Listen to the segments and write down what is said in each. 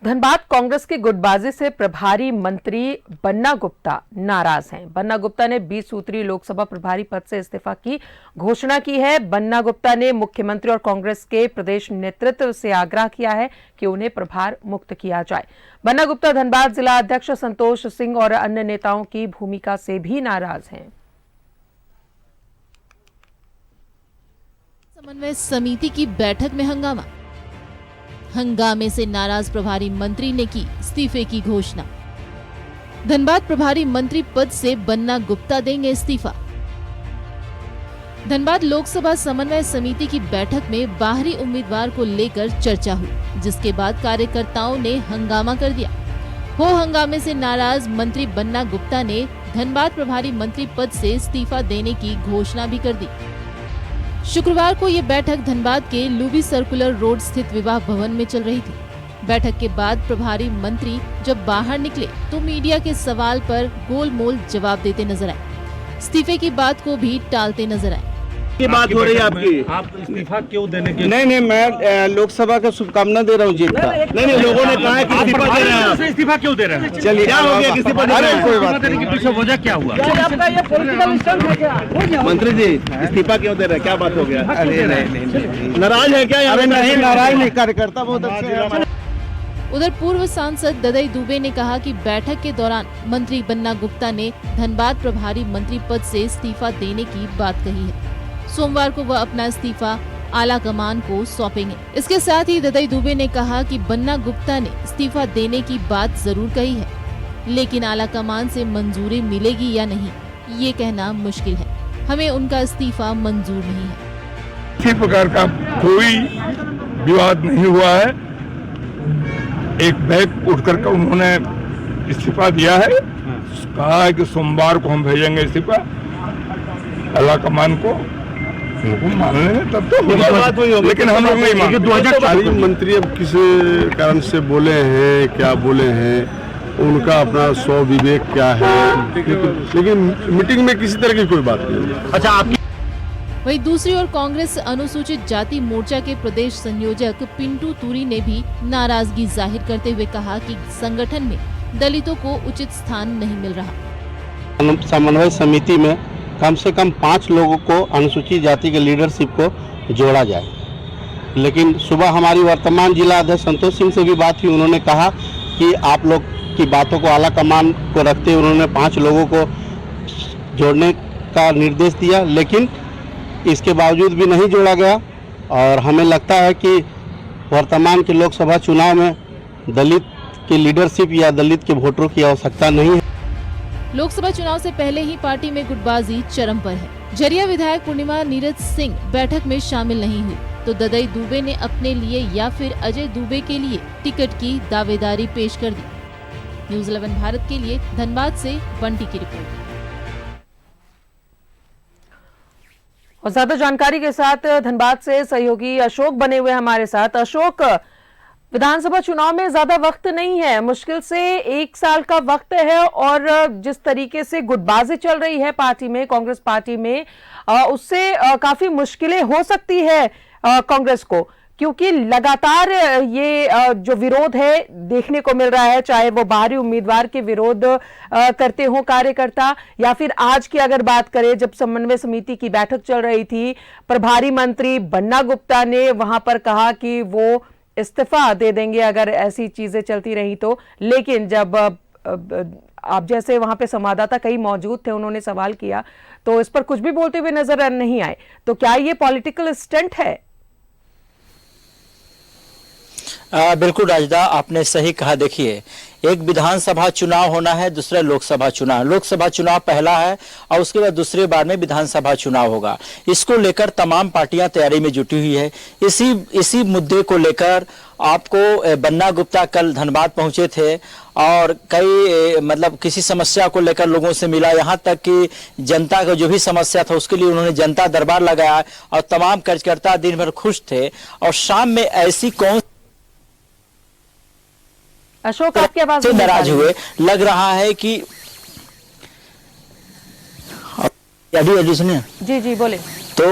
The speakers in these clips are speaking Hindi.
धनबाद कांग्रेस की गुटबाजी से प्रभारी मंत्री बन्ना गुप्ता नाराज हैं। बन्ना गुप्ता ने 20 सूत्री लोकसभा प्रभारी पद से इस्तीफा की घोषणा की है। बन्ना गुप्ता ने मुख्यमंत्री और कांग्रेस के प्रदेश नेतृत्व से आग्रह किया है कि उन्हें प्रभार मुक्त किया जाए। बन्ना गुप्ता धनबाद जिला अध्यक्ष संतोष सिंह और अन्य नेताओं की भूमिका से भी नाराज हैं। समन्वय समिति की बैठक में हंगामे से नाराज प्रभारी मंत्री ने की इस्तीफे की घोषणा। धनबाद प्रभारी मंत्री पद से बन्ना गुप्ता देंगे इस्तीफा। धनबाद लोकसभा समन्वय समिति की बैठक में बाहरी उम्मीदवार को लेकर चर्चा हुई, जिसके बाद कार्यकर्ताओं ने हंगामा कर दिया। हंगामे से नाराज मंत्री बन्ना गुप्ता ने धनबाद प्रभारी मंत्री पद से इस्तीफा देने की घोषणा भी कर दी। शुक्रवार को ये बैठक धनबाद के लूबी सर्कुलर रोड स्थित विवाह भवन में चल रही थी। बैठक के बाद प्रभारी मंत्री जब बाहर निकले तो मीडिया के सवाल पर गोलमोल जवाब देते नजर आए। इस्तीफे की बात को भी टालते नजर आए। की बात हो रही है आपकी, आप इस्तीफा क्यों देने के? नहीं, मैं लोकसभा का शुभकामना दे रहा हूँ जीत का। नहीं, लोगों ने कहा है कि इस्तीफा दे रहे हैं। इस्तीफा क्यों दे रहे हैं? चलिए, क्या हो गया? किसी पर कोई बात देने के पीछे वजह क्या हुआ? मंत्री जी इस्तीफा क्यों दे रहे हैं? क्या बात हो गया? अरे नहीं, नाराज है क्या? अरे नहीं, नाराज नहीं, कार्यकर्ता बहुत अच्छे हैं। उधर पूर्व सांसद ददई दुबे ने कहा कि बैठक के दौरान मंत्री बन्ना गुप्ता ने धनबाद प्रभारी मंत्री पद से इस्तीफा देने की बात कही है। सोमवार को वह अपना इस्तीफा आला कमान को सौंपेंगे। इसके साथ ही ददई दुबे ने कहा कि बन्ना गुप्ता ने इस्तीफा देने की बात जरूर कही है, लेकिन आला कमान से मंजूरी मिलेगी या नहीं, ये कहना मुश्किल है। हमें उनका इस्तीफा मंजूर नहीं है। किसी प्रकार का कोई विवाद नहीं हुआ है। एक बैग उठकर के उन्होंने इस्तीफा दिया है। कहा है कि सोमवार को हम भेजेंगे इस्तीफा आला कमान को। मान लेंगे तब तो बात हुई होगी, लेकिन हम लोग नहीं मानते। 2040 मंत्री अब किस कारण से बोले हैं, क्या बोले हैं, उनका अपना स्व विवेक क्या है, लेकिन मीटिंग में किसी तरह की कोई बात नहीं। अच्छा, आपकी वहीं दूसरी ओर कांग्रेस अनुसूचित जाति मोर्चा के प्रदेश संयोजक पिंटू तूरी ने भी नाराजगी जाहिर करते हुए कहा कि संगठन में दलितों को उचित स्थान नहीं मिल रहा। समन्वय समिति में कम से कम 5 लोगों को अनुसूचित जाति के लीडरशिप को जोड़ा जाए, लेकिन सुबह हमारी वर्तमान जिला अध्यक्ष संतोष सिंह से भी बात हुई। उन्होंने कहा कि आप लोग की बातों को आला कमान को रखते हुए उन्होंने 5 लोगों को जोड़ने का निर्देश दिया, लेकिन इसके बावजूद भी नहीं जोड़ा गया। और हमें लगता है कि वर्तमान के लोकसभा चुनाव में दलित की लीडरशिप या दलित के वोटरों की आवश्यकता नहीं है। लोकसभा चुनाव से पहले ही पार्टी में गुटबाजी चरम पर है। झरिया विधायक पूर्णिमा नीरज सिंह बैठक में शामिल नहीं हुई, तो ददई दुबे ने अपने लिए या फिर अजय दुबे के लिए टिकट की दावेदारी पेश कर दी। न्यूज़ 11 भारत के लिए धनबाद से बंटी की रिपोर्ट। और ज्यादा जानकारी के साथ धनबाद से सहयोगी अशोक बने हुए हमारे साथ। अशोक, विधानसभा चुनाव में ज्यादा वक्त नहीं है, मुश्किल से 1 साल का वक्त है, और जिस तरीके से गुटबाजी चल रही है पार्टी में, कांग्रेस पार्टी में, उससे काफी मुश्किलें हो सकती है कांग्रेस को, क्योंकि लगातार ये जो विरोध है देखने को मिल रहा है, चाहे वो बाहरी उम्मीदवार के विरोध करते हो कार्यकर्ता, या फिर आज की अगर बात करें जब समन्वय समिति की बैठक चल रही थी, प्रभारी मंत्री बन्ना गुप्ता ने वहां पर कहा कि वो इस्तीफा दे देंगे अगर ऐसी चीजें चलती रही तो। लेकिन जब आप जैसे वहां पे संवाददाता कई मौजूद थे, उन्होंने सवाल किया तो इस पर कुछ भी बोलते हुए नजर नहीं आए। तो क्या ये पॉलिटिकल स्टंट है? बिल्कुल राजदा, आपने सही कहा। देखिए, एक विधानसभा चुनाव होना है, दूसरा लोकसभा चुनाव। लोकसभा चुनाव पहला है और उसके बाद दूसरे बार में विधानसभा चुनाव होगा। इसको लेकर तमाम पार्टियां तैयारी में जुटी हुई है। इसी मुद्दे को लेकर आपको बन्ना गुप्ता कल धनबाद पहुंचे थे और कई किसी समस्या को लेकर लोगों से मिला, यहाँ तक कि जनता का जो भी समस्या था उसके लिए उन्होंने जनता दरबार लगाया और तमाम कार्यकर्ता दिन भर खुश थे। और शाम में ऐसी कौन अशोक, आपकी आवाज से नाराज हुए, लग रहा है कि अभी सुनिए। जी बोले। तो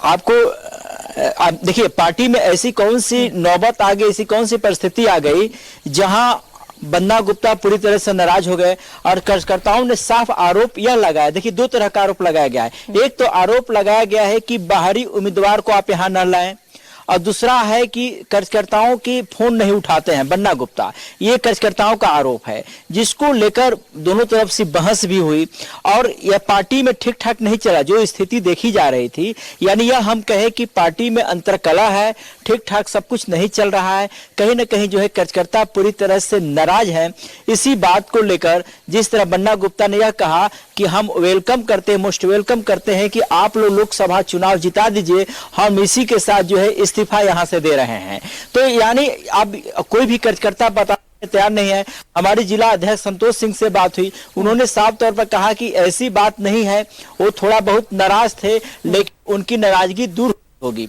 आपको देखिए पार्टी में ऐसी कौन सी नौबत आ गई, ऐसी कौन सी परिस्थिति आ गई जहां बन्ना गुप्ता पूरी तरह से नाराज हो गए और कार्यकर्ताओं ने साफ आरोप यह लगाया। देखिए दो तरह का आरोप लगाया गया है। एक तो आरोप लगाया गया है कि बाहरी उम्मीदवार को आप यहां न लाएं, और दूसरा है कि कार्यकर्ताओं की फोन नहीं उठाते हैं बन्ना गुप्ता। ये कार्यकर्ताओं का आरोप है, जिसको लेकर दोनों तरफ से बहस भी हुई और यह पार्टी में ठीक ठाक नहीं चला। जो स्थिति देखी जा रही थी, यानी यह हम कहें कि पार्टी में अंतरकला है, ठीक ठाक सब कुछ नहीं चल रहा है, कहीं ना कहीं जो है कार्यकर्ता पूरी तरह से नाराज है। इसी बात को लेकर जिस तरह बन्ना गुप्ता ने यह कहा कि हम वेलकम करते हैं, मोस्ट वेलकम करते हैं कि आप लोग लोकसभा चुनाव जिता दीजिए, हम इसी के साथ जो है इस्तीफा यहां से दे रहे हैं। तो यानी अब कोई भी कार्यकर्ता बताने तैयार नहीं है। हमारी जिला अध्यक्ष संतोष सिंह से बात हुई, उन्होंने साफ तौर पर कहा कि ऐसी बात नहीं है, वो थोड़ा बहुत नाराज थे लेकिन उनकी नाराजगी दूर होगी।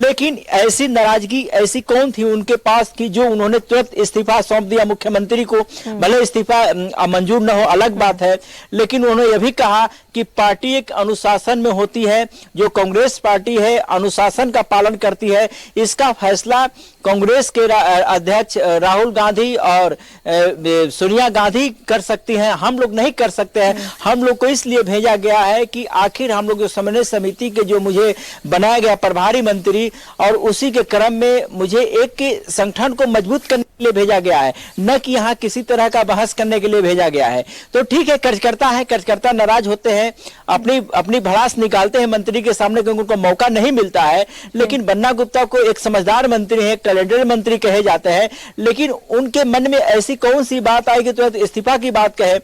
लेकिन ऐसी नाराजगी ऐसी कौन थी उनके पास कि जो उन्होंने तुरंत इस्तीफा सौंप दिया मुख्यमंत्री को। भले इस्तीफा मंजूर न हो अलग बात है, लेकिन उन्होंने यह भी कहा कि पार्टी एक अनुशासन में होती है, जो कांग्रेस पार्टी है अनुशासन का पालन करती है। इसका फैसला कांग्रेस के अध्यक्ष राहुल गांधी और सोनिया गांधी कर सकती हैं, हम लोग नहीं कर सकते हैं। हम लोग को इसलिए भेजा गया है कि आखिर हम लोग जो समन्वय समिति के जो मुझे बनाया गया प्रभारी मंत्री, और उसी के क्रम में मुझे एक संगठन को मजबूत करने के लिए भेजा गया है, न कि यहाँ किसी तरह का बहस करने के लिए भेजा गया है। तो ठीक है, कार्यकर्ता है, कार्यकर्ता नाराज होते हैं, अपनी भड़ास निकालते हैं मंत्री के सामने क्योंकि उनको मौका नहीं मिलता है। लेकिन बन्ना गुप्ता को एक समझदार मंत्री है, टैलेंटेड मंत्री कहे जाते हैं, लेकिन उनके मन में ऐसी कौन सी बात आई कि तुरंत इस्तीफा की बात कहे।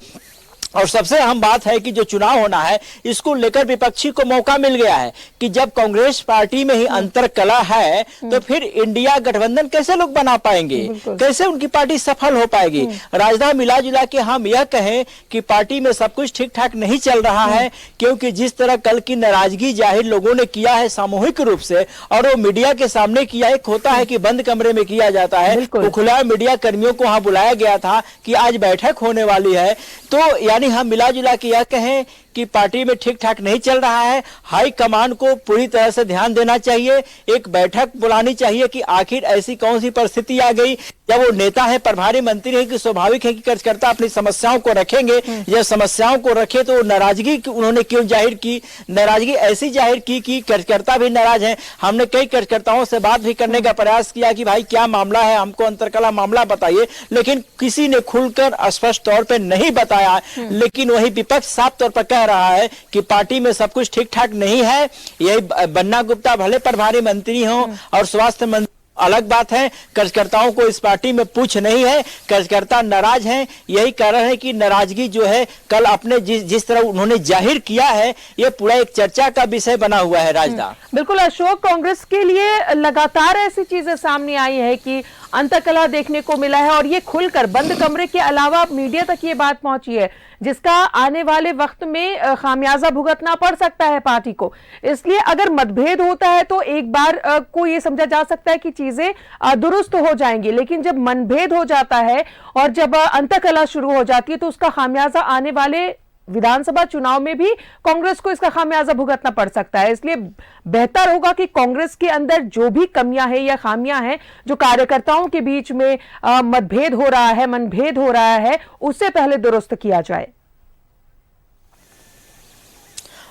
और सबसे अहम बात है कि जो चुनाव होना है, इसको लेकर विपक्षी को मौका मिल गया है कि जब कांग्रेस पार्टी में ही अंतरकला है तो फिर इंडिया गठबंधन कैसे लोग बना पाएंगे, कैसे उनकी पार्टी सफल हो पाएगी। राजदा मिला जुला के हम यह कहें कि पार्टी में सब कुछ ठीक ठाक नहीं चल रहा है, क्योंकि जिस तरह कल की नाराजगी जाहिर लोगों ने किया है सामूहिक रूप से, और वो मीडिया के सामने किया। एक होता है कि बंद कमरे में किया जाता है, तो खुला मीडिया कर्मियों को वहां बुलाया गया था कि आज बैठक होने वाली है। तो हम मिला जुला के यह कहें कि पार्टी में ठीक ठाक नहीं चल रहा है। हाई कमान को पूरी तरह से ध्यान देना चाहिए, एक बैठक बुलानी चाहिए कि आखिर ऐसी कौन सी परिस्थिति आ गई। जब वो नेता है, प्रभारी मंत्री है, कि स्वाभाविक है कि कार्यकर्ता अपनी समस्याओं को रखेंगे। जब समस्याओं को रखे तो नाराजगी उन्होंने क्यों जाहिर की, नाराजगी ऐसी जाहिर की कि कार्यकर्ता भी नाराज हैं। हमने कई कार्यकर्ताओं से बात भी करने का प्रयास किया कि भाई क्या मामला है, हमको अंतरकला मामला बताइए, लेकिन किसी ने खुलकर स्पष्ट तौर पर नहीं बताया। लेकिन वही विपक्ष साफ तौर पर कह रहा है कि पार्टी में सब कुछ ठीक ठाक नहीं है। यही बन्ना गुप्ता भले प्रभारी मंत्री हों और स्वास्थ्य मंत्री, अलग बात है, कार्यकर्ताओं को इस पार्टी में पूछ नहीं है, कार्यकर्ता नाराज हैं। यही कारण है कि नाराजगी जो है कल अपने जिस तरह उन्होंने जाहिर किया है, ये पूरा एक चर्चा का विषय बना हुआ है। राजदा बिल्कुल अशोक, कांग्रेस के लिए लगातार ऐसी चीजें सामने आई है कि अंतकला देखने को मिला है, और ये खुलकर बंद कमरे के अलावा मीडिया तक ये बात पहुंची है, जिसका आने वाले वक्त में खामियाजा भुगतना पड़ सकता है पार्टी को। इसलिए अगर मतभेद होता है तो एक बार को ये समझा जा सकता है कि चीजें दुरुस्त हो जाएंगी, लेकिन जब मनभेद हो जाता है और जब अंतकला शुरू हो जाती है तो उसका खामियाजा आने वाले विधानसभा चुनाव में भी कांग्रेस को इसका खामियाजा भुगतना पड़ सकता है। इसलिए बेहतर होगा कि कांग्रेस के अंदर जो भी कमियां हैं या खामियां हैं, जो कार्यकर्ताओं के बीच में मतभेद हो रहा है, मनभेद हो रहा है, उससे पहले दुरुस्त किया जाए।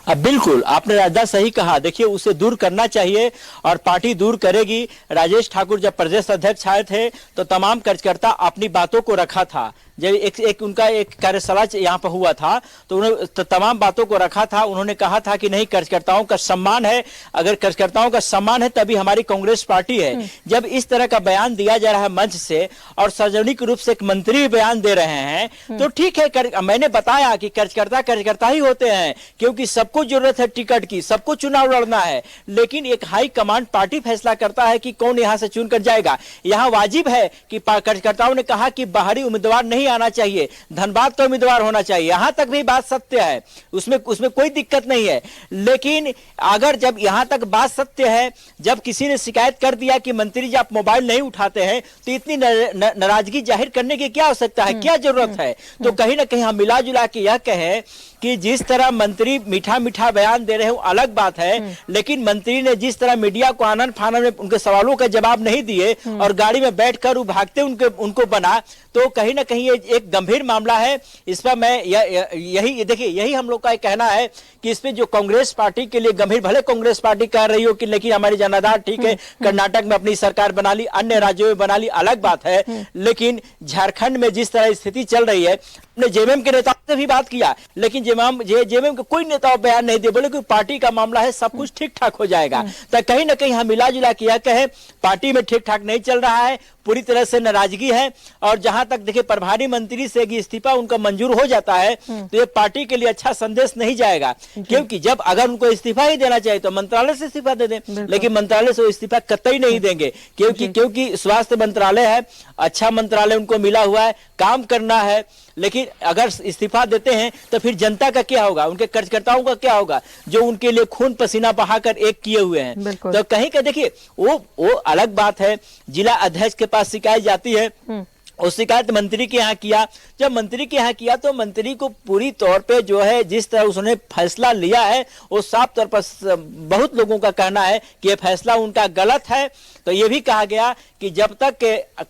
बिल्कुल आपने राजदा सही कहा। देखिए उसे दूर करना चाहिए और पार्टी दूर करेगी। राजेश ठाकुर जब प्रदेश अध्यक्ष आए थे तो तमाम कार्यकर्ता अपनी बातों को रखा था। जब एक उनका एक कार्यशाला यहाँ पर हुआ था तो उन्होंने तमाम बातों को रखा था। उन्होंने कहा था कि नहीं, कार्यकर्ताओं का सम्मान है, अगर कार्यकर्ताओं का सम्मान है तभी हमारी कांग्रेस पार्टी है। जब इस तरह का बयान दिया जा रहा है मंच से और सार्वजनिक रूप से एक मंत्री बयान दे रहे हैं तो ठीक है। मैंने बताया कि कार्यकर्ता ही होते हैं, क्योंकि सबको जरूरत है टिकट की, सबको चुनाव लड़ना है, लेकिन एक हाई कमांड पार्टी फैसला करता है कि कौन यहां से चुनकर जाएगा। यहां वाजिब है कि कार्यकर्ताओं ने कहा कि बाहरी उम्मीदवार नहीं आना चाहिए, धनबाद का उम्मीदवार होना चाहिए। यहां तक भी बात सत्य है, उसमें कोई दिक्कत नहीं है। लेकिन अगर जब यहां तक बात सत्य है, जब किसी ने शिकायत कर दिया कि मंत्री जी आप मोबाइल नहीं उठाते हैं, तो इतनी नाराजगी जाहिर करने की क्या आवश्यकता है, क्या जरूरत है। तो कहीं ना कहीं हम मिला जुला के यह कहें कि जिस तरह मंत्री मीठा मीठा बयान दे रहे हैं वो अलग बात है, लेकिन मंत्री ने जिस तरह मीडिया को आनन फानन में उनके सवालों का जवाब नहीं दिए और गाड़ी में बैठकर वो भागते उनको बना, तो कहीं ना कहीं ये एक गंभीर मामला है। इस पर मैं यही देखिए, यही हम लोग का कहना है कि इस पे जो कांग्रेस पार्टी के लिए गंभीर, भले कांग्रेस पार्टी कह रही हो कि लेकिन हमारी जनाधार ठीक है, कर्नाटक में अपनी सरकार बना ली, अन्य राज्यों में बना ली, अलग बात है, लेकिन झारखंड में जिस तरह स्थिति चल रही है, हमने जेएमएम के नेताओं से भी बात किया, लेकिन जेएमएम के कोई नेता बयान नहीं दे, बोले कि पार्टी का मामला है, सब कुछ ठीक ठाक हो जाएगा। तो कहीं ना कहीं हम मिला जुला किया कहे पार्टी में ठीक ठाक नहीं चल रहा है, पूरी तरह से नाराजगी है। और जहां तक देखिए प्रभारी मंत्री से इस्तीफा उनका मंजूर हो जाता है तो ये पार्टी के लिए अच्छा संदेश नहीं जाएगा, क्योंकि जब अगर उनको इस्तीफा ही देना चाहिए तो मंत्रालय से इस्तीफा दे दें, लेकिन मंत्रालय से वो इस्तीफा कतई नहीं देंगे, क्योंकि स्वास्थ्य मंत्रालय है, अच्छा मंत्रालय उनको मिला हुआ है, काम करना है, लेकिन अगर इस्तीफा देते हैं तो फिर जनता का क्या होगा, उनके कार्यकर्ताओं का क्या होगा जो उनके लिए खून पसीना बहाकर एक किए हुए हैं। तो कहीं का देखिए वो अलग बात है, जिला अध्यक्ष के पास शिकायत जाती है, उस शिकायत मंत्री के यहाँ किया, जब मंत्री के यहाँ किया तो मंत्री को पूरी तौर पे जो है जिस तरह उसने फैसला लिया है वो साफ तौर पर बहुत लोगों का कहना है कि ये फैसला उनका गलत है। तो ये भी कहा गया कि जब तक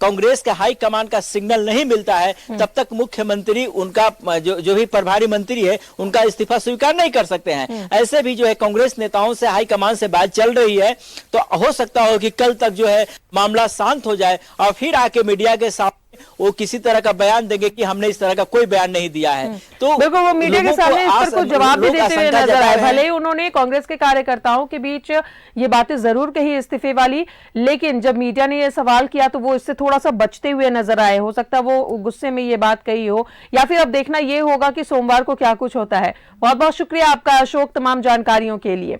कांग्रेस के हाई कमान का सिग्नल नहीं मिलता है तब तक मुख्यमंत्री उनका जो भी प्रभारी मंत्री है उनका इस्तीफा स्वीकार नहीं कर सकते हैं। ऐसे भी जो है कांग्रेस नेताओं से हाई कमान से बात चल रही है, तो हो सकता हो कि कल तक जो है मामला शांत हो जाए और फिर आके मीडिया के सामने वो किसी तरह का बयान देंगे कि हमने इस तरह का कोई बयान नहीं दिया है। तो बिल्कुल वो मीडिया के सामने इस पर कुछ जवाब भी देते हुए नजर आए, भले ही उन्होंने कांग्रेस के कार्यकर्ताओं के बीच ये बातें जरूर कही इस्तीफे वाली, लेकिन जब मीडिया ने ये सवाल किया तो वो इससे थोड़ा सा बचते हुए नजर आए। हो सकता है वो गुस्से में ये बात कही हो, या फिर अब देखना ये होगा कि सोमवार को क्या कुछ होता है। बहुत बहुत शुक्रिया आपका अशोक तमाम जानकारियों के लिए।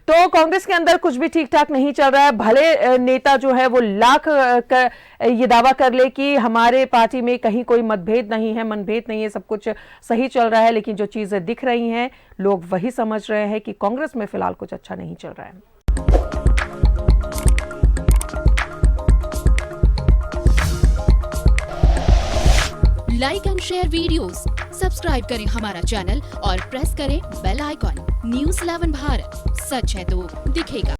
तो कांग्रेस के अंदर कुछ भी ठीक ठाक नहीं चल रहा है, भले नेता जो है वो लाख ये दावा कर ले कि हमारे पार्टी में कहीं कोई मतभेद नहीं है, मनभेद नहीं है, सब कुछ सही चल रहा है, लेकिन जो चीजें दिख रही हैं लोग वही समझ रहे हैं कि कांग्रेस में फिलहाल कुछ अच्छा नहीं चल रहा है। Like and share videos, subscribe करें हमारा चैनल और प्रेस करें बेल आइकॉन। न्यूज़ 11 भारत, सच है तो दिखेगा।